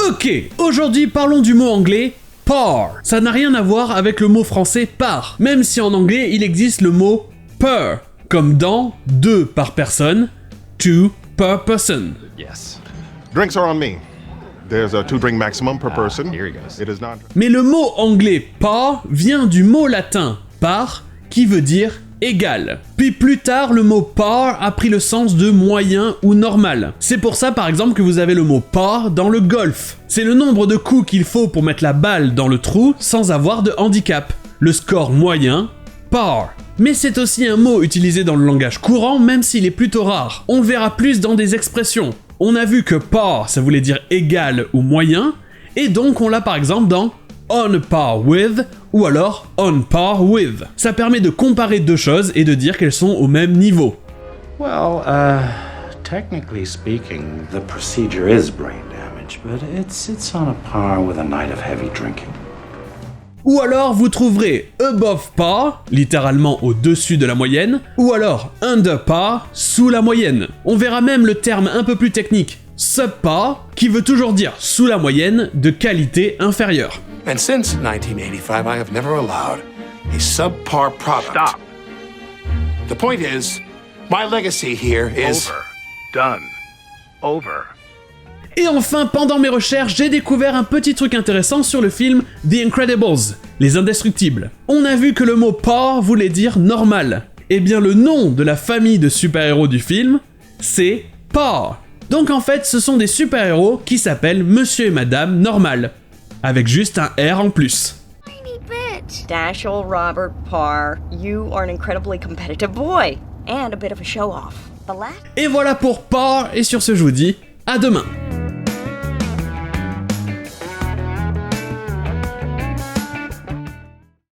Ok, aujourd'hui parlons du mot anglais par. Ça n'a rien à voir avec le mot français par, même si en anglais il existe le mot per, comme dans 2 par personne, 2 per person. Yes. Drinks are on me. There's a 2-drink maximum per person. Here he goes. It is not... Mais le mot anglais par vient du mot latin par, qui veut dire égal. Puis plus tard, le mot par a pris le sens de moyen ou normal. C'est pour ça par exemple que vous avez le mot par dans le golf. C'est le nombre de coups qu'il faut pour mettre la balle dans le trou sans avoir de handicap. Le score moyen, par. Mais c'est aussi un mot utilisé dans le langage courant même s'il est plutôt rare. On le verra plus dans des expressions. On a vu que par ça voulait dire égal ou moyen, et donc on l'a par exemple dans on par with ou alors on par with. Ça permet de comparer deux choses et de dire qu'elles sont au même niveau. Well, technically speaking, the procedure is brain damage, but it's on a par with a night of heavy drinking. Ou alors vous trouverez above par, littéralement au-dessus de la moyenne, ou alors under par, sous la moyenne. On verra même le terme un peu plus technique, subpar, qui veut toujours dire sous la moyenne de qualité inférieure. And since 1985, I have never allowed a subpar product. Stop. The point is, my legacy here is... Over. Done. Over. Et enfin, pendant mes recherches, j'ai découvert un petit truc intéressant sur le film The Incredibles, Les Indestructibles. On a vu que le mot par voulait dire normal. Eh bien le nom de la famille de super-héros du film, c'est Par. Donc en fait, ce sont des super-héros qui s'appellent Monsieur et Madame Normal, avec juste un R en plus. Tiny bitch. Dashiell Robert Parr, you are an incredibly competitive boy, and a bit of a show-off. The last... Et voilà pour Par, et sur ce je vous dis, à demain.